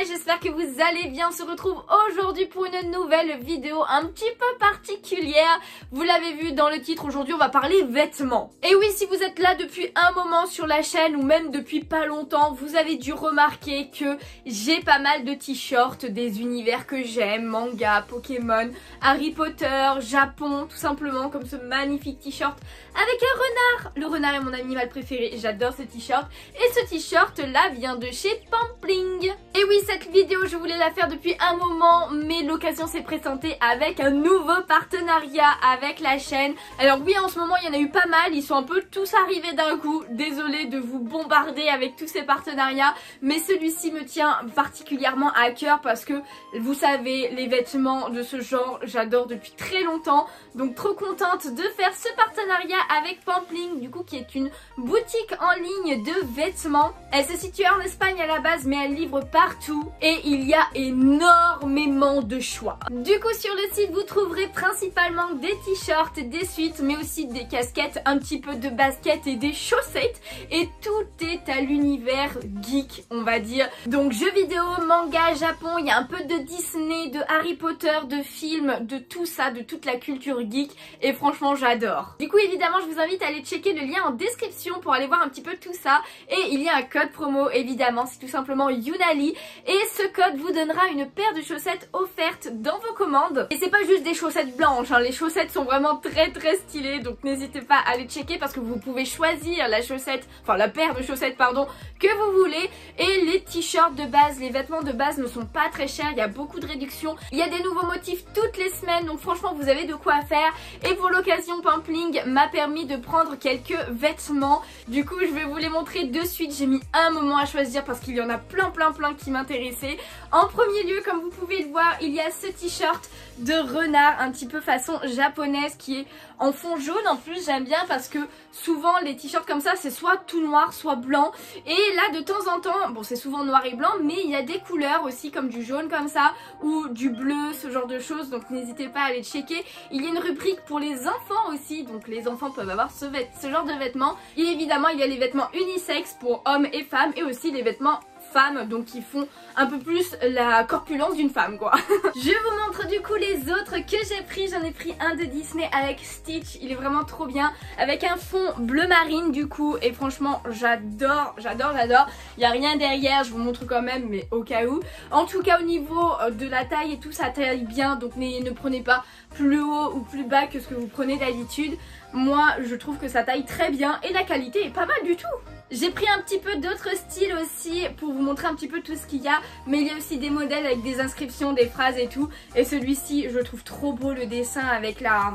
et j'espère que vous allez bien. On se retrouve aujourd'hui pour une nouvelle vidéo un petit peu particulière. Vous l'avez vu dans le titre, aujourd'hui on va parler vêtements. Et oui, si vous êtes là depuis un moment sur la chaîne ou même depuis pas longtemps, vous avez dû remarquer que j'ai pas mal de t-shirts des univers que j'aime, manga, Pokémon, Harry Potter, Japon, tout simplement, comme ce magnifique t-shirt avec un renard. Le renard est mon animal préféré, j'adore ce t-shirt. Et ce t-shirt là vient de chez Pampling. Et oui, cette vidéo je voulais la faire depuis un moment, mais l'occasion s'est présentée avec un nouveau partenariat avec la chaîne. Alors oui, en ce moment il y en a eu pas mal, ils sont un peu tous arrivés d'un coup. Désolée de vous bombarder avec tous ces partenariats, mais celui-ci me tient particulièrement à cœur parce que vous savez, les vêtements de ce genre j'adore depuis très longtemps. Donc trop contente de faire ce partenariat avec Pampling, du coup, qui est une boutique en ligne de vêtements. Elle se situe en Espagne à la base, mais elle livre partout et il y a énormément de choix. Du coup, sur le site vous trouverez principalement des t-shirts, des suites, mais aussi des casquettes, un petit peu de baskets et des chaussettes, et tout est à l'univers geek, on va dire. Donc jeux vidéo, manga, Japon, il y a un peu de Disney, de Harry Potter, de films, de tout ça, de toute la culture geek, et franchement j'adore. Du coup évidemment je vous invite à aller checker le lien en description pour aller voir un petit peu tout ça, et il y a un code promo évidemment, c'est tout simplement Younali, et ce code vous donnera une paire de chaussettes offertes dans vos commandes. Et c'est pas juste des chaussettes blanches, hein. Les chaussettes sont vraiment très stylées, donc n'hésitez pas à aller checker parce que vous pouvez choisir la chaussette, enfin la paire de chaussettes pardon, que vous voulez. Et les t-shirts de base, les vêtements de base ne sont pas très chers, il y a beaucoup de réductions, il y a des nouveaux motifs toutes les semaines, donc franchement vous avez de quoi faire. Et pour l'occasion, Pampling m'a permis de prendre quelques vêtements, du coup je vais vous les montrer de suite. J'ai mis un moment à choisir parce qu'il y en a plein qui m'intéressaient. En premier lieu, comme vous pouvez le voir, il y a ce t-shirt de renard un petit peu façon japonaise qui est en fond jaune. En plus j'aime bien parce que souvent les t-shirts comme ça c'est soit tout noir soit blanc, et là de temps en temps, bon c'est souvent noir et blanc, mais il y a des couleurs aussi comme du jaune comme ça ou du bleu, ce genre de choses, donc n'hésitez pas à aller checker. Il y a une rubrique pour les enfants aussi, donc les enfants peuvent avoir ce genre de vêtements, et évidemment il y a les vêtements unisexes pour hommes et femmes, et aussi les vêtements femmes, donc qui font un peu plus la corpulence d'une femme quoi. Je vous montre du coup les autres que j'ai pris. J'en ai pris un de Disney avec Stitch, il est vraiment trop bien, avec un fond bleu marine du coup, et franchement j'adore. Il n'y a rien derrière, je vous montre quand même, mais au cas où. En tout cas au niveau de la taille et tout, ça taille bien, donc ne prenez pas plus haut ou plus bas que ce que vous prenez d'habitude. Moi je trouve que ça taille très bien et la qualité est pas mal du tout. J'ai pris un petit peu d'autres styles aussi pour vous montrer un petit peu tout ce qu'il y a, mais il y a aussi des modèles avec des inscriptions, des phrases et tout, et celui-ci je trouve trop beau, le dessin avec la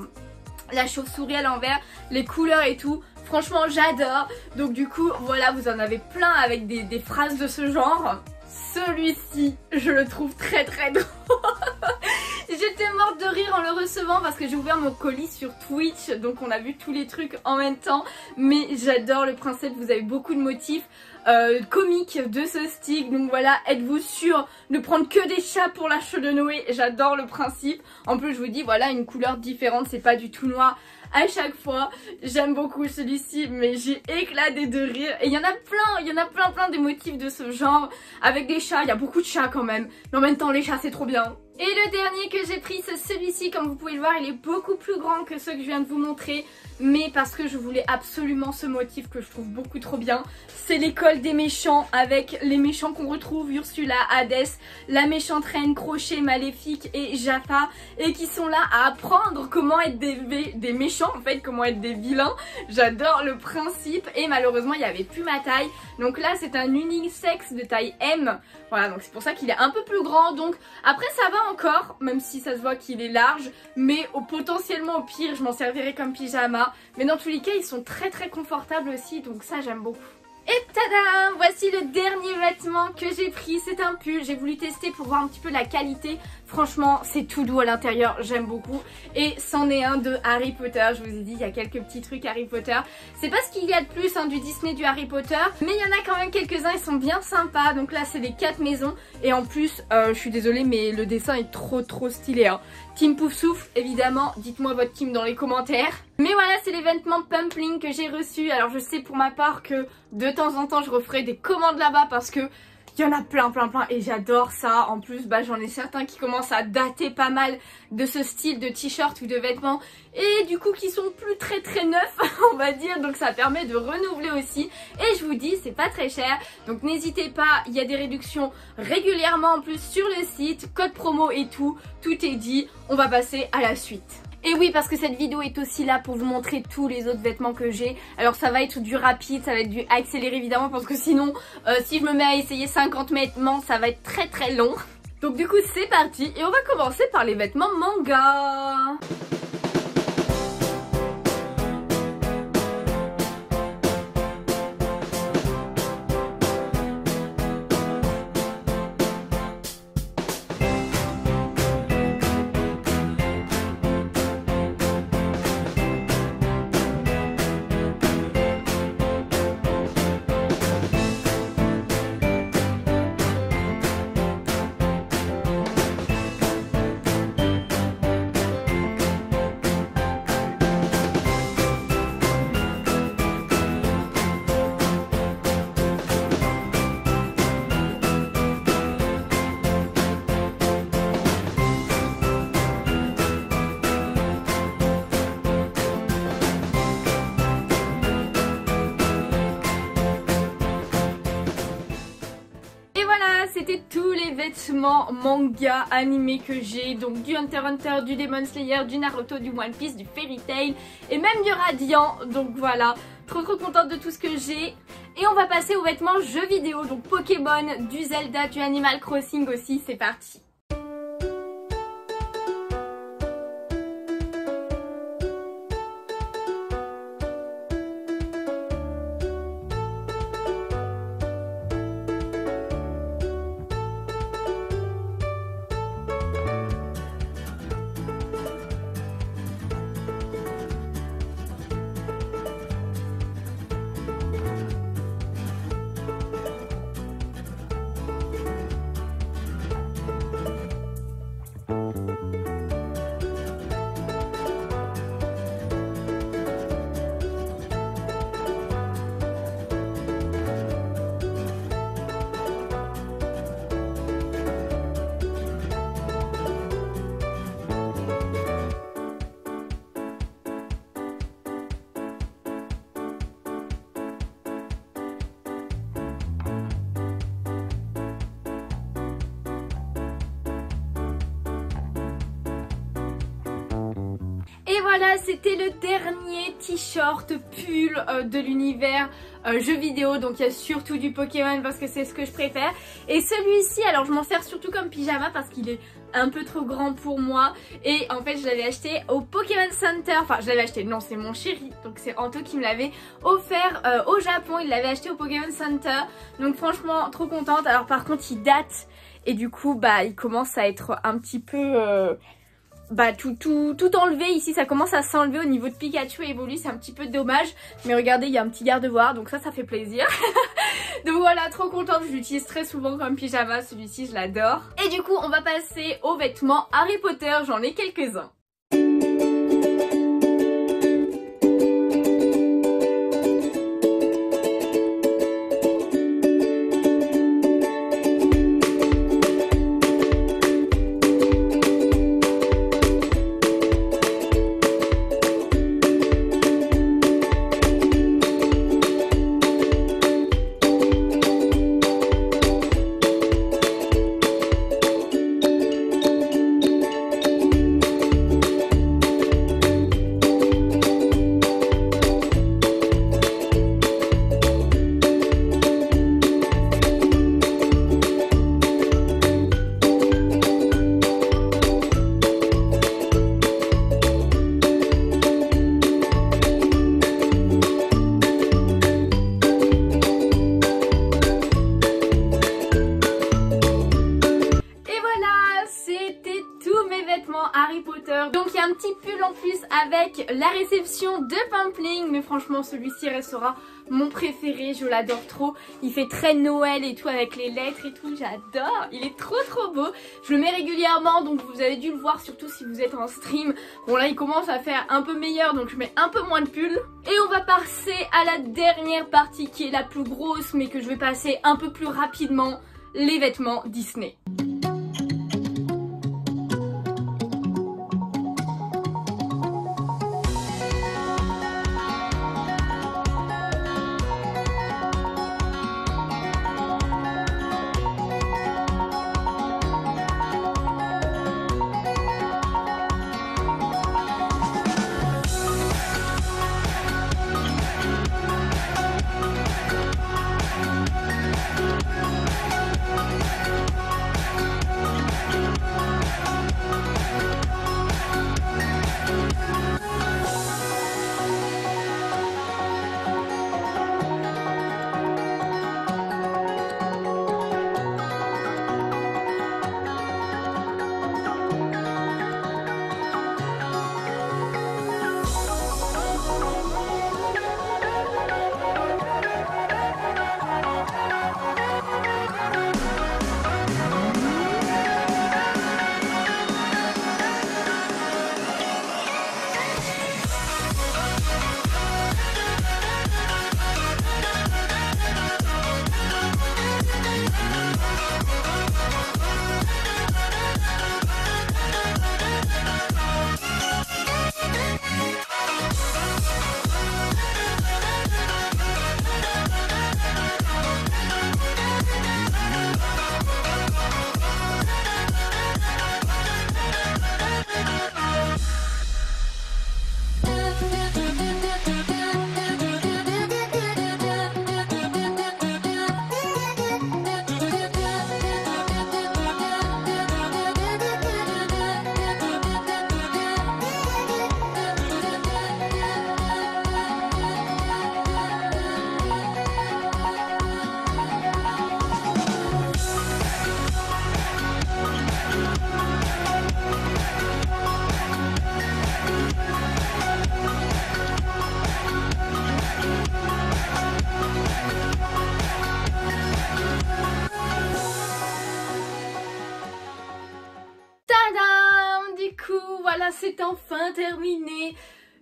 chauve-souris à l'envers, les couleurs et tout. Franchement j'adore. Donc du coup voilà, vous en avez plein avec des phrases de ce genre. Celui-ci je le trouve très drôle. J'étais morte de rire en le recevant parce que j'ai ouvert mon colis sur Twitch, donc on a vu tous les trucs en même temps, mais j'adore le principe. Vous avez beaucoup de motifs comiques de ce style, donc voilà, êtes-vous sûr de prendre que des chats pour l'arche de Noé. J'adore le principe. En plus je vous dis voilà, une couleur différente, c'est pas du tout noir à chaque fois. J'aime beaucoup celui-ci, mais j'ai éclaté de rire. Et il y en a plein des motifs de ce genre avec des chats. Il y a beaucoup de chats quand même, mais en même temps les chats c'est trop bien. Et le dernier que j'ai pris c'est celui-ci, comme vous pouvez le voir il est beaucoup plus grand que ceux que je viens de vous montrer, mais parce que je voulais absolument ce motif que je trouve beaucoup trop bien. C'est l'école des méchants avec les méchants qu'on retrouve, Ursula, Hadès, la méchante reine, Crochet, Maléfique et Jafar, et qui sont là à apprendre comment être des méchants en fait, comment être des vilains. J'adore le principe, et malheureusement il n'y avait plus ma taille, donc là c'est un unisexe de taille M, voilà, donc c'est pour ça qu'il est un peu plus grand. Donc après ça va encore, même si ça se voit qu'il est large, mais potentiellement au pire je m'en servirai comme pyjama, mais dans tous les cas ils sont très confortables aussi, donc ça j'aime beaucoup. Et tada, voici le dernier vêtement que j'ai pris, c'est un pull. J'ai voulu tester pour voir un petit peu la qualité. Franchement c'est tout doux à l'intérieur, j'aime beaucoup. Et c'en est un de Harry Potter, je vous ai dit il y a quelques petits trucs Harry Potter. C'est pas ce qu'il y a de plus hein, du Disney, du Harry Potter, mais il y en a quand même quelques-uns, ils sont bien sympas. Donc là c'est les 4 maisons, et en plus je suis désolée mais le dessin est trop stylé hein. Team Poufsouffle évidemment, dites-moi votre team dans les commentaires. Mais voilà, c'est les vêtements Pampling que j'ai reçus. Alors je sais pour ma part que de temps en temps je referai des commandes là-bas parce que il y en a plein et j'adore ça. En plus bah j'en ai certains qui commencent à dater pas mal de ce style de t-shirt ou de vêtements et du coup qui sont plus très neufs on va dire, donc ça permet de renouveler aussi et je vous dis c'est pas très cher, donc n'hésitez pas, il y a des réductions régulièrement en plus sur le site, code promo et tout est dit. On va passer à la suite. Et oui, parce que cette vidéo est aussi là pour vous montrer tous les autres vêtements que j'ai. Alors ça va être du rapide, ça va être du accéléré évidemment, parce que sinon si je me mets à essayer 50 vêtements ça va être très long. Donc du coup c'est parti et on va commencer par les vêtements manga. C'était tous les vêtements manga animés que j'ai, donc du Hunter x Hunter, du Demon Slayer, du Naruto, du One Piece, du Fairy Tail et même du Radiant. Donc voilà, trop contente de tout ce que j'ai. Et on va passer aux vêtements jeux vidéo, donc Pokémon, du Zelda, du Animal Crossing aussi, c'est parti. Et voilà, c'était le dernier t-shirt pull de l'univers jeux vidéo. Donc il y a surtout du Pokémon parce que c'est ce que je préfère. Et celui-ci, alors je m'en sers surtout comme pyjama parce qu'il est un peu trop grand pour moi. Et en fait je l'avais acheté au Pokémon Center. Enfin je l'avais acheté, non c'est mon chéri. Donc c'est Anto qui me l'avait offert au Japon. Il l'avait acheté au Pokémon Center. Donc franchement trop contente. Alors par contre il date. Et du coup bah il commence à être un petit peu... tout enlevé ici, ça commence à s'enlever au niveau de Pikachu et Evoli, c'est un petit peu dommage, mais regardez il y a un petit garde-voir donc ça fait plaisir. Donc voilà, trop contente, je l'utilise très souvent comme pyjama, celui-ci je l'adore. Et du coup on va passer aux vêtements Harry Potter, j'en ai quelques-uns. Harry Potter. Donc il y a un petit pull en plus avec la réception de Pampling, mais franchement celui-ci restera mon préféré, je l'adore trop. Il fait très Noël et tout avec les lettres et tout, j'adore. Il est trop beau. Je le mets régulièrement, donc vous avez dû le voir surtout si vous êtes en stream. Bon là il commence à faire un peu meilleur, donc je mets un peu moins de pull. Et on va passer à la dernière partie qui est la plus grosse mais que je vais passer un peu plus rapidement. les vêtements Disney. Voilà, c'est enfin terminé.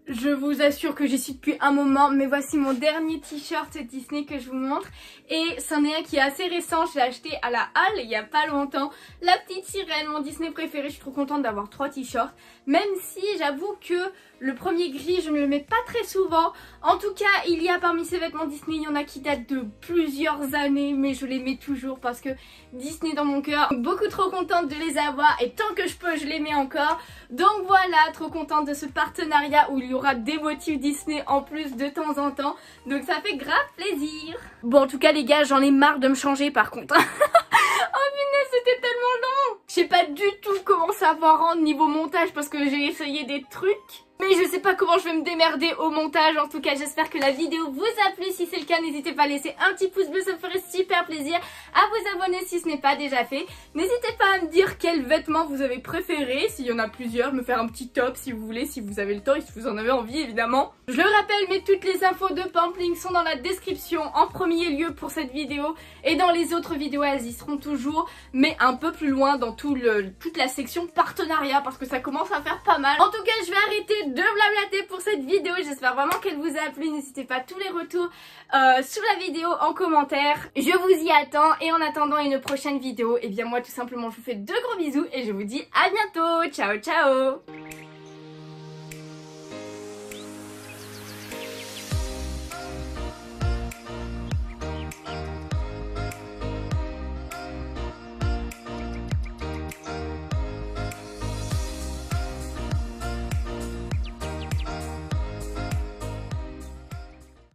Je vous assure que j'y suis depuis un moment, mais voici mon dernier t-shirt Disney que je vous montre. Et c'en est un qui est assez récent, je l'ai acheté à la Halle il y a pas longtemps. La petite sirène, mon Disney préféré, je suis trop contente d'avoir 3 t-shirts. Même si j'avoue que le premier gris, je ne le mets pas très souvent. En tout cas, il y a parmi ces vêtements Disney, il y en a qui datent de plusieurs années, mais je les mets toujours parce que Disney dans mon cœur. Beaucoup trop contente de les avoir et tant que je peux, je les mets encore. Donc voilà, trop contente de ce partenariat où il y aura des motifs Disney en plus de temps en temps. Donc ça fait grave plaisir. Bon, en tout cas les gars, j'en ai marre de me changer par contre. Oh punaise, c'était tellement long. Je sais pas du tout comment ça va rendre niveau montage parce que j'ai essayé des trucs. Mais je sais pas comment je vais me démerder au montage. En tout cas, j'espère que la vidéo vous a plu. Si c'est le cas, n'hésitez pas à laisser un petit pouce bleu, ça me ferait super plaisir. À vous abonner si ce n'est pas déjà fait. N'hésitez pas à me dire quels vêtements vous avez préférés. S'il y en a plusieurs, me faire un petit top si vous voulez, si vous avez le temps et si vous en avez envie évidemment. Je le rappelle, mais toutes les infos de Pampling sont dans la description en premier lieu pour cette vidéo. Et dans les autres vidéos, elles y seront toujours, mais un peu plus loin dans toute la section partenariat parce que ça commence à faire pas mal. En tout cas, je vais arrêter de blablater pour cette vidéo. J'espère vraiment qu'elle vous a plu. N'hésitez pas à tous les retours sous la vidéo en commentaire. Je vous y attends. Et en attendant une prochaine vidéo, et bien moi tout simplement je vous fais de gros bisous et je vous dis à bientôt. Ciao ciao.